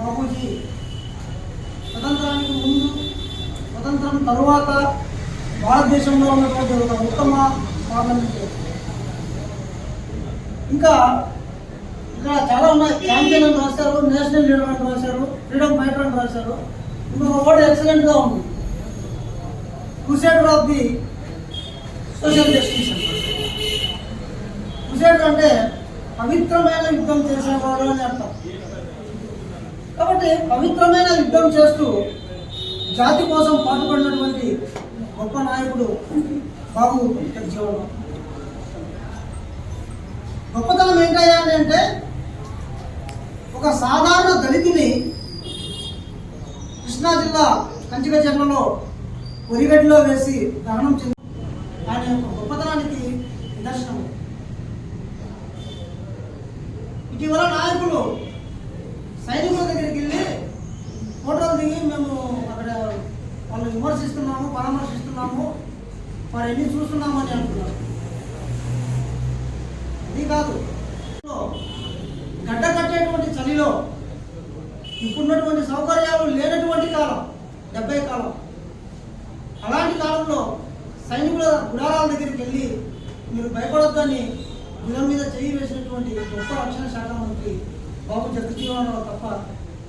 బాబూజీ స్వతంత్రానికి ముందు, స్వతంత్రం తరువాత భారతదేశంలో ఉన్నటువంటి ఒక ఉత్తమ పార్లమెంట్. ఇంకా ఇక్కడ చాలా ఉన్నాయి. ఛాంపియన్ అని రాశారు, నేషనల్ లీడర్ అని రాశారు, ఫ్రీడమ్ ఫైటర్ అని రాశారు. ఇంకొక వర్డ్ ఎక్సలెంట్గా ఉంది, crusader of the social justice. Crusader అంటే పవిత్రమైన యుద్ధం చేసేవాడు అని అర్థం. కాబట్టి పవిత్రమైన యుద్ధం చేస్తూ జాతి కోసం పాటుపడినటువంటి గొప్ప నాయకుడు బాబు జగజీవన్. గొప్పతనం ఏంటయ్యా అంటే ఒక సాధారణ దళితుని కృష్ణా జిల్లా కంచికచర్లలో పొరిగడ్డిలో వేసి దహనం చెంది ఆయన యొక్క గొప్పతనానికి నిదర్శనం. ఇటీవల నాయకులు సైనికుల దగ్గరికి వెళ్ళి ఫోటోలు దిగి మేము అక్కడ వాళ్ళు విమర్శిస్తున్నాము, పరామర్శిస్తున్నాము, వారు ఎన్ని చూస్తున్నాము అని అంటున్నారు. అది కాదు, గడ్డ కట్టేటువంటి చలిలో ఇప్పుడున్నటువంటి సౌకర్యాలు లేనటువంటి కాలం 70 కాలం. అలాంటి కాలంలో సైనికుల గుడారాల దగ్గరికి వెళ్ళి మీరు భయపడొద్దని భుజం మీద చేయి వేసినటువంటి గొప్ప రక్షణ శాఖ మంత్రి బాబు జగజీవన్ రావు తప్ప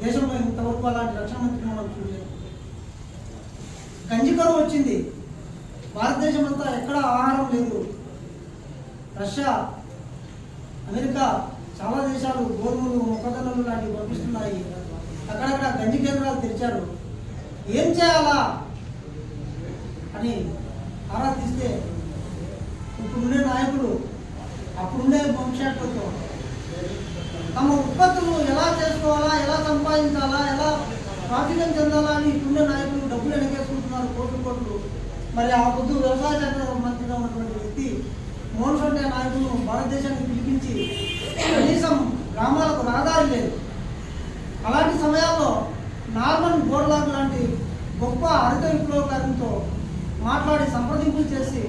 దేశంలో ఇంతవరకు అలాంటి రక్షణ మంత్రిని మనం చూడలేదు. గంజి కరువు వచ్చింది, భారతదేశం అంతా ఎక్కడ ఆహారం లేదు. రష్యా, అమెరికా చాలా దేశాలు గోధుమలు, మొక్కజొన్నలు లాంటివి పంపిస్తున్నాయి. అక్కడక్కడ గంజి కేంద్రాలు తెరిచారు. ఏం చేయాలా అని ఆరా తీస్తే ఇప్పుడుండే నాయకులు అప్పుడుండే భవిష్యత్తుతో తమ ఉత్పత్తులు ఎలా చేసుకోవాలా, ఎలా సంపాదించాలా, ఎలా ప్రాచుర్యం చెందాలా అని ఇప్పుడుండే నాయకులు డబ్బులు వెనకేసుకుంటున్నారు, కోట్లు. మరి ఆ పొద్దు వ్యవసాయ శాఖ మంత్రిగా ఉన్నటువంటి వ్యక్తి మోహన్ సొంటే నాయకులు భారతదేశానికి పిలిపించి కనీసం గ్రామాలకు రహదారి లేదు. అలాంటి సమయాల్లో నార్మన్ బోర్లాగ్ లాంటి గొప్ప హరిత విప్లవకారులతో మాట్లాడి సంప్రదింపులు చేసి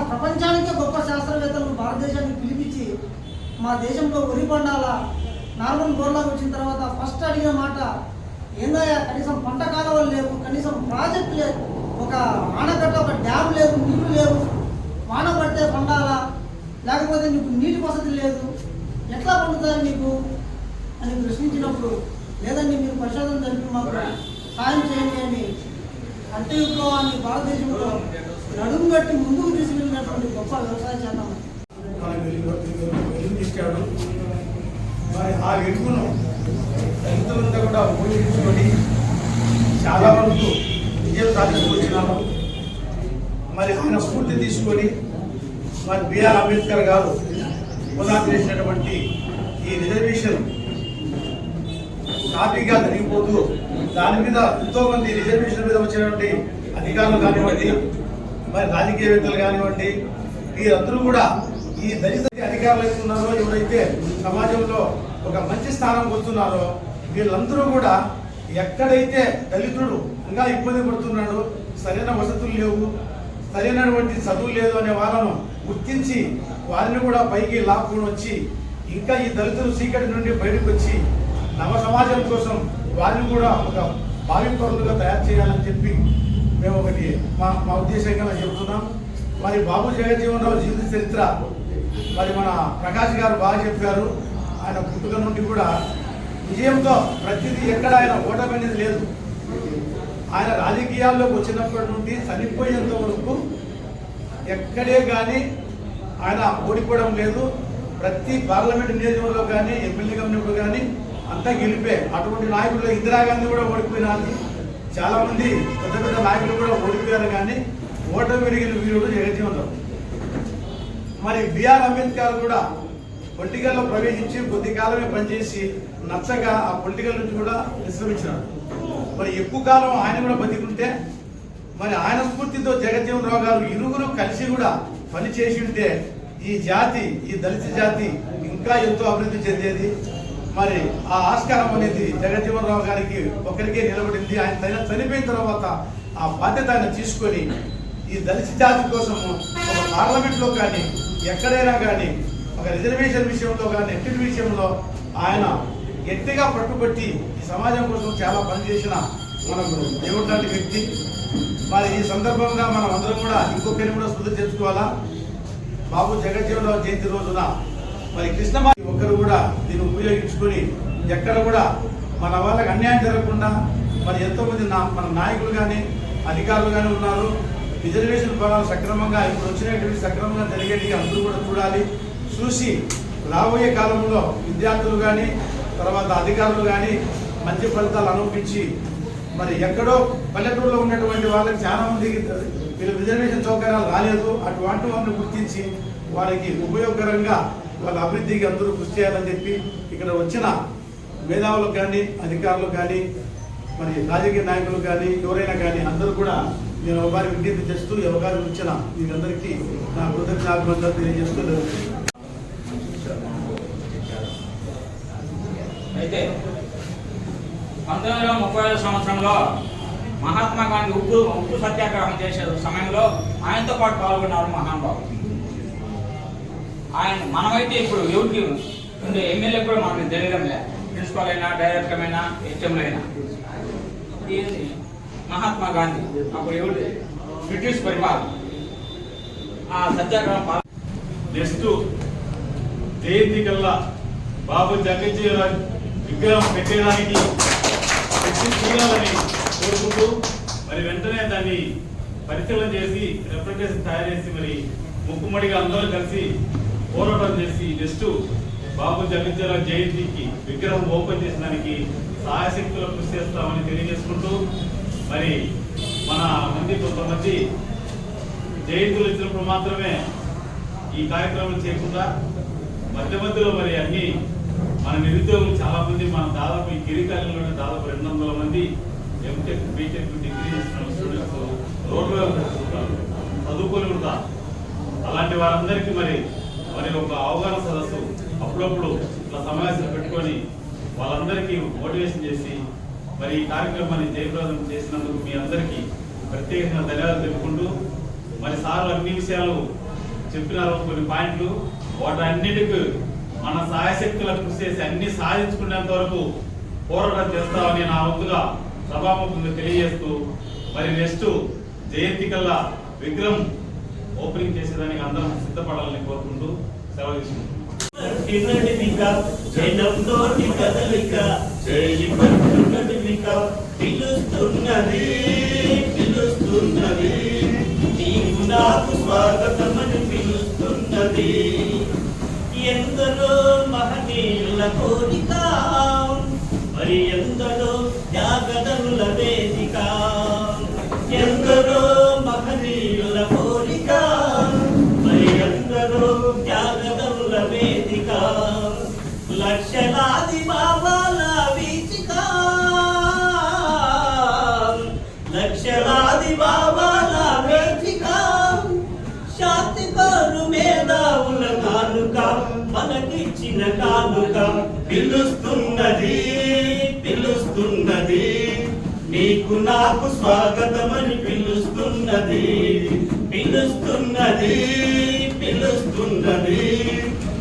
ప్రపంచానికే గొప్ప శాస్త్రవేత్తలు భారతదేశానికి పిలిపించి మా దేశంలో వరి పండాలా, నార్మన్ బోర్లాగ్ వచ్చిన తర్వాత ఫస్ట్ అడిగిన మాట ఏందయ్యా, కనీసం పంట కాలువలు లేవు, కనీసం ప్రాజెక్టు లేదు, ఒక ఆనకట్ట, ఒక డ్యామ్ లేదు, నీళ్లు లేవు, వాన పడితే పండాలా, లేకపోతే నీకు నీటి వసతి లేదు, ఎట్లా పండుతుంది నీకు అని ప్రశ్నించినప్పుడు లేదండి మీరు పరిశోధన జరిపి మాకు సాయం చేయండి అని హరిత విప్లవాన్ని భారతదేశంలో నడుము కట్టి ముందుకు తీసుకెళ్ళినటువంటి గొప్ప వ్యవసాయ శాఖ ఇచ్చాడు. మరి ఆ వెలుగును రైతులంతా కూడా ఉపయోగించుకొని చాలా వరకు విజయం సాధించుకొచ్చినాము. మరి ఆయన స్ఫూర్తి తీసుకొని మరి బిఆర్ అంబేద్కర్ గారు పునాది చేసినటువంటి ఈ రిజర్వేషన్ కాపీగా జరిగిపోతూ దాని మీద ఎంతో మంది రిజర్వేషన్ మీద వచ్చినటువంటి అధికారులు కానివ్వండి, మరి రాజకీయవేత్తలు కానివ్వండి, వీరందరూ కూడా ఈ దళిత అధికారులు అవుతున్నారో, ఎవరైతే సమాజంలో ఒక మంచి స్థానం వస్తున్నారో వీళ్ళందరూ కూడా ఎక్కడైతే దళితుడు ఇంకా ఇబ్బంది పడుతున్నాడో, సరైన వసతులు లేవు, సరైనటువంటి చదువు లేదు అనే వాళ్ళను గుర్తించి వారిని కూడా పైకి లాక్కుని వచ్చి ఇంకా ఈ దళితులు చీకటి నుండి బయటకు వచ్చి నవ సమాజం కోసం వారిని కూడా ఒక భావి పౌరులుగా తయారు చేయాలని చెప్పి మేము ఒకటి మా ఉద్దేశంగా మేము చెబుతున్నాం. మరి బాబు జగజీవన్ రావు జీవిత చరిత్ర మరి మన ప్రకాష్ గారు బాగా చెప్పారు. ఆయన పుట్టుక నుండి కూడా విజయంతో ప్రతిదీ ఎక్కడ ఆయన ఓటమి అనేది లేదు. ఆయన రాజకీయాల్లోకి వచ్చినప్పటి నుండి చనిపోయేంత వరకు ఎక్కడే కానీ ఆయన ఓడిపోవడం లేదు. ప్రతి పార్లమెంట్ నియోజకవర్గంలో కానీ ఎమ్మెల్యేగా ఉన్నప్పుడు కానీ అంతా గెలిపే. అటువంటి నాయకులు ఇందిరాగాంధీ కూడా ఓడిపోయినారు, చాలా మంది పెద్ద పెద్ద నాయకులు కూడా ఓడిపోయారు, కానీ ఓటమి పెరిగిన వీరుడు జగజీవన్ రావు. మరి బిఆర్ అంబేద్కర్ కూడా పొలిటికల్లో ప్రవేశించి కొద్ది కాలమే పనిచేసి నచ్చగా ఆ పొలిటికల్ నుంచి కూడా విశ్రమించినాడు. మరి ఎక్కువ కాలం ఆయన కూడా బతికుంటే మరి ఆయన స్ఫూర్తితో జగజీవన్ రావు గారు ఇరుగురు కలిసి కూడా పని చేసి ఉంటే ఈ జాతి, ఈ దళిత జాతి ఇంకా ఎంతో అభివృద్ధి చెందేది. మరి ఆ ఆస్కారం అనేది జగజీవన్ రావు గారికి ఒకరికే నిలబడింది. ఆయన చనిపోయిన తర్వాత ఆ బాధ్యత ఆయన తీసుకొని ఈ దళిత జాతి కోసం ఒక పార్లమెంట్లో కానీ ఎక్కడైనా కానీ ఒక రిజర్వేషన్ విషయంలో కానీ ఎన్నిటి విషయంలో ఆయన గట్టిగా పట్టుబట్టి ఈ సమాజం కోసం చాలా పనిచేసిన మనకు దేవుడు లాంటి వ్యక్తి. మరి ఈ సందర్భంగా మనం అందరం కూడా ఇంకొకరిని కూడా శుద్ధి చేసుకోవాలా. బాబు జగజ్జీవనరావు జయంతి రోజున మరి కృష్ణమాయి ఒక్కరు కూడా దీన్ని ఉపయోగించుకొని ఎక్కడ కూడా మన వాళ్ళకి అన్యాయం జరగకుండా మరి ఎంతోమంది మన నాయకులు కానీ అధికారులు కానీ ఉన్నారు. రిజర్వేషన్ ఫలాలు సక్రమంగా ఇప్పుడు వచ్చినటువంటి సక్రమంగా జరిగేవి అందరూ కూడా చూడాలి. చూసి రాబోయే కాలంలో విద్యార్థులు కానీ తర్వాత అధికారులు కానీ మంచి ఫలితాలు అనుభవించి మరి ఎక్కడో పల్లెటూరులో ఉన్నటువంటి వాళ్ళకి చాలా మందికి వీళ్ళు రిజర్వేషన్ సౌకర్యాలు రాలేదు. అటువంటి వాళ్ళని గుర్తించి వారికి ఉపయోగకరంగా వాళ్ళ అభివృద్ధికి అందరూ కృషి చేయాలని చెప్పి ఇక్కడ వచ్చిన మేధావులకు కానీ అధికారులకు కానీ మరి రాజకీయ నాయకులు కానీ ఎవరైనా కానీ అందరూ కూడా నేను వారి విజ్ఞప్తి చేస్తూ ఈ అవకాశం ఇచ్చిన మీకందరికీ నా కృతజ్ఞతలు తెలియజేస్తూ అయితే 1935 సంవత్సరంలో మహాత్మా గాంధీ ఉప్పు సత్యాగ్రహం చేసే సమయంలో ఆయనతో పాటు పాల్గొన్నారు మహానుభావులు. ఆయన మనమైతే ఇప్పుడు ఎవరికి ఉండే ఎమ్మెల్యే కూడా మనకు తెలియడం లేదు. ప్రిన్సిపల్ అయినా డైరెక్టర్ అయినా హెచ్ఎంలు అయినా మహాత్మా గాంధీ అప్పుడు ఎవరు బ్రిటిష్ పరిపాలన ఆ సత్యాగ్రహం నెక్స్ట్ జయంతి కల్లా బాబు జగజ్జీవనరావు విగ్రహం పెట్టేదానికి చేయాలని కోరుకుంటూ మరి వెంటనే దాన్ని పరిశీలన చేసి రిప్రజెంటేషన్ తయారు చేసి మరి ముక్కుమ్మడిగా అందరూ కలిసి పోరాటం చేసి నెక్స్ట్ బాబు జగజ్జీవనరావు జయంతికి విగ్రహం ఓపెన్ చేసడానికి సహాయశక్తులు కృషి చేస్తామని తెలియజేసుకుంటూ మరి మన కొంతమంది జయంతులు ఇచ్చినప్పుడు మాత్రమే ఈ కార్యక్రమం చేయకుండా మధ్యలో మరి అన్ని మన నిరుద్యోగులు చాలా మంది మన దాదాపు ఈ గిరికాలంలోనే దాదాపు 200 మంది ఎంటెక్ బీటెక్ డిగ్రీ చేస్తున్న స్టూడెంట్స్ రోడ్డు చదువుకొని ఉంటారు. అలాంటి వారందరికీ మరి ఒక అవగాహన సదస్సు అప్పుడప్పుడు ఇట్లా సమావేశాలు పెట్టుకొని వాళ్ళందరికీ మోటివేషన్ చేసి మరి ఈ కార్యక్రమాన్ని జయప్రదం చేసినందుకు మీ అందరికీ ప్రత్యేకంగా ధన్యవాదాలు తెలుపుకుంటూ మరి సార్ అన్ని విషయాలు చెప్పినారు. కొన్ని పాయింట్లు వాటన్నిటికీ మన సాయశక్తుల కృషి చేసి అన్ని సాధించుకునేంత వరకు పోరాటం చేస్తామని నా వంతుగా సభాముఖంగా తెలియజేస్తూ మరి నెక్స్ట్ జయంతి కల్లా విగ్రహం ఓపెనింగ్ చేసేదానికి అందరం సిద్ధపడాలని కోరుకుంటూ సెలవు తీసుకుంటున్నాం. ఎందరో మహనీయుల కోరిక మరి ఎందరో త్యాగదనుల వేదిక ఎందరో మహనీయుల కోరిక మరి ఎందరో త్యాగదనుల వేదిక లక్షలాది బాబాల వీచిక లక్షలాది బాబాల వీచిక శాంతికారు మేధావుల కానుక మనకిచ్చిన కానుక పిలుస్తున్నది పిలుస్తున్నది నీకు నాకు స్వాగతమని పిలుస్తున్నది పిలుస్తున్నది పిలుస్తున్నది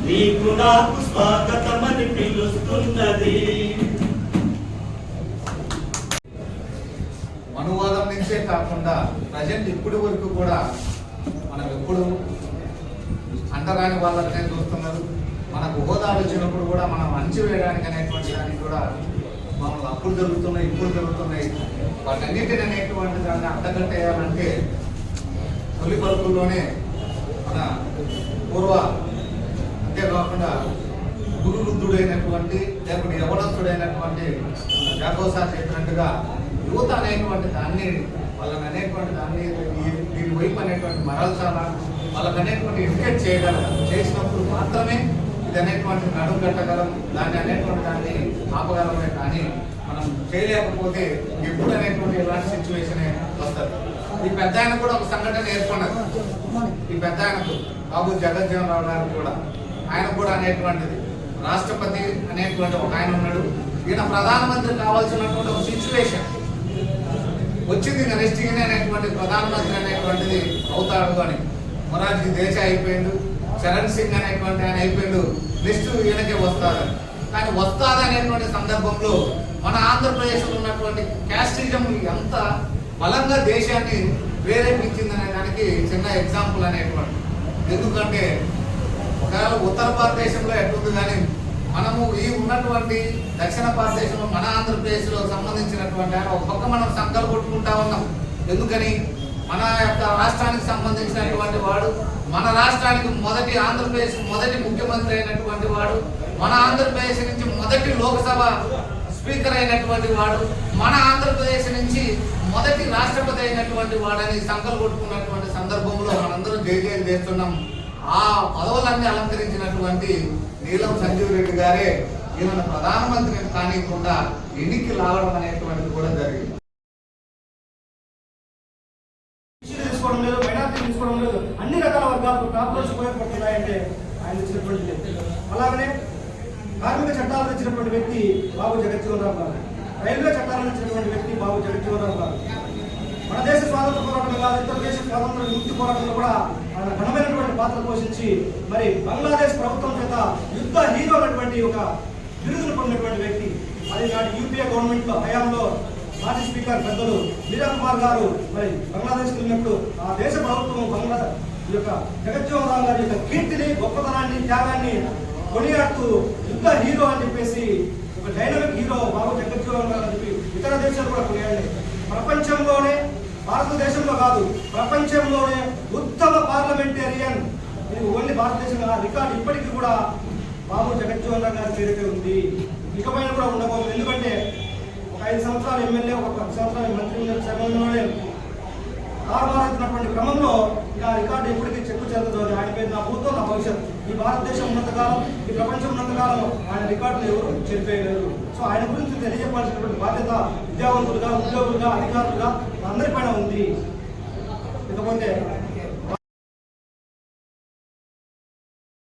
నీకు నాకు స్వాగతమని పిలుస్తున్నది. అనువాదం నుంచే కాకుండా ప్రజెంట్ ఇప్పటి వరకు కూడా మనం ఎప్పుడు అంటరాని వాళ్ళనే చూస్తున్నారు. మనకు హోదాలు వచ్చినప్పుడు కూడా మనం అణచివేయడానికి అనేటువంటి దానికి కూడా మనల్ని అప్పుడు జరుగుతున్నాయి ఇప్పుడు జరుగుతున్నాయి. వాటన్నిటిని అనేటువంటి దాన్ని అడ్డగట్టేయాలంటే తొలి పలుకుల్లోనే మన పూర్వ అంతేకాకుండా గురువృద్ధుడైనటువంటి లేకపోతే యవనస్తుడైనటువంటి జాగోసార్ చెప్పినట్టుగా యువత అనేటువంటి దాన్ని వాళ్ళని అనేటువంటి దాన్ని దీని వైపు అనేటువంటి మరల్చాలా వాళ్ళకి అనేటువంటి ఎడ్యుకేట్ చేయగలం. చేసినప్పుడు మాత్రమే ఇది అనేటువంటి నడుము కట్టగలం, దాన్ని అనేటువంటి దాన్ని ఆపగలమే. కానీ మనం చేయలేకపోతే ఎప్పుడు అనేటువంటి ఇలాంటి సిచ్యువేషన్ వస్తుంది. ఈ పెద్ద ఆయన కూడా ఒక సంఘటన ఏర్పడినది. ఈ పెద్ద ఆయనకు బాబు జగజ్జీవనరావు గారు కూడా ఆయన కూడా అనేటువంటిది రాష్ట్రపతి అనేటువంటి ఒక ఆయన ఉన్నాడు. ఈయన ప్రధానమంత్రి కావాల్సినటువంటి ఒక సిచ్యువేషన్ వచ్చింది. నెక్స్ట్ ఈయన అనేటువంటి ప్రధానమంత్రి అనేటువంటిది అవుతాడు అని మొరార్జీ దేశాయ్ అయిపోయిండు, చరణ్ సింగ్ అనేటువంటి ఆయన అయిపోయిండు, నెక్స్ట్ ఈయనకే వస్తాడు. కానీ వస్తాదనేటువంటి సందర్భంలో మన ఆంధ్రప్రదేశ్లో ఉన్నటువంటి క్యాస్టిజం ఎంత బలంగా దేశాన్ని ప్రేరేపించిందనే దానికి చిన్న ఎగ్జాంపుల్ అనేటువంటి. ఎందుకంటే ఒకవేళ ఉత్తర భారతదేశంలో ఎట్లుంది కానీ మనము ఈ ఉన్నటువంటి దక్షిణ భారతదేశంలో మన ఆంధ్రప్రదేశ్లో సంబంధించినటువంటి ఒక పక్క మనం సంకల్పం కొట్టుకుంటా ఉన్నాం. ఎందుకని మన యొక్క రాష్ట్రానికి సంబంధించినటువంటి వాడు, మన రాష్ట్రానికి ఆంధ్రప్రదేశ్ మొదటి ముఖ్యమంత్రి అయినటువంటి వాడు, మన ఆంధ్రప్రదేశ్ నుంచి మొదటి లోక్సభ స్పీకర్ అయినటువంటి వాడు, మన ఆంధ్రప్రదేశ్ నుంచి మొదటి రాష్ట్రపతి అయినటువంటి వాడని సంకల్పం కొట్టుకున్నటువంటి సందర్భంలో మనందరం జయజయం చేస్తున్నాం. ఆ పదవులన్నీ అలంకరించినటువంటి నీలం సంజీవ్ రెడ్డి గారే ఈయన ప్రధానమంత్రిని కానికుండా ఎన్నికలు రావడం అనేటువంటిది కూడా జరిగింది. తీసుకోవడం లేదు, మైనార్టీ తీసుకోవడం లేదు, అన్ని రకాల వర్గాలకు ప్రాబ్లమ్స్ ఉపయోగపడుతున్నాయంటే ఆయన ఇచ్చినటువంటి. అలాగనే కార్మిక చట్టాలు తెచ్చినటువంటి వ్యక్తి బాబు జగజ్జీవన్ రామ్ గారు, రైల్వే చట్టాలను తెచ్చినటువంటి వ్యక్తి బాబు జగజ్జీవన్ రామ్ గారు. మన దేశ స్వాతంత్ర పోరాటం కాదు, ఇతర దేశ స్వాతంత్ర విముక్తి పోరాటంలో కూడా ఆయన ఘనమైనటువంటి పాత్ర పోషించి మరి బంగ్లాదేశ్ ప్రభుత్వం చేత యుద్ధ హీరో అనేటువంటి ఒక బిరుదును పొందినటువంటి వ్యక్తి. అది నాటి యూపీఏ గవర్నమెంట్ లో హయాంలో మాజీ స్పీకర్ పెద్దలు మీరా కుమార్ గారు మరి బంగ్లాదేశ్కి వెళ్ళినప్పుడు ఆ దేశ ప్రభుత్వం ఈ యొక్క జగజ్జీవన్ రామ్ గారి యొక్క కీర్తిని, గొప్పతనాన్ని, త్యాగాన్ని కొనియాడుతూ యుద్ధ హీరో అని చెప్పేసి ఒక డైనమిక్ హీరో బాబు జగజ్జీవన్ రామ్ అని చెప్పి ఇతర దేశాలు కూడా కొనియాడి ప్రపంచంలోనే, భారతదేశంలో కాదు ప్రపంచంలోనే ఉత్తమ పార్లమెంటేరియన్, ఇది ఓన్లీ భారతదేశంలో రికార్డు ఇప్పటికీ కూడా బాబు జగజ్జీవన్ రామ్ గారి పేరుకే ఉంది. ఇకపైన కూడా ఉండకూడదు. ఎందుకంటే ఒక 5 సంవత్సరాలు ఎమ్మెల్యే, ఒక 10 సంవత్సరాలు మంత్రి సమయంలోనే కారుమారుతున్నటువంటి క్రమంలో ఇంకా రికార్డు ఎప్పటికీ చెక్కు చెందదు. ఆయన పేరు నా భూతో నా భవిష్యత్. ఈ భారతదేశం ఉన్నంతకాలం, ఈ ప్రపంచం ఉన్నంతకాలం ఆయన రికార్డులు ఎవరు చెరిపేయలేరు. సో ఆయన గురించి తెలియజెప్పాల్సినటువంటి బాధ్యత విద్యావంతులుగా, ఉద్యోగులుగా, అధికారులుగా అందరిపైన ఉంది. ఇకపోతే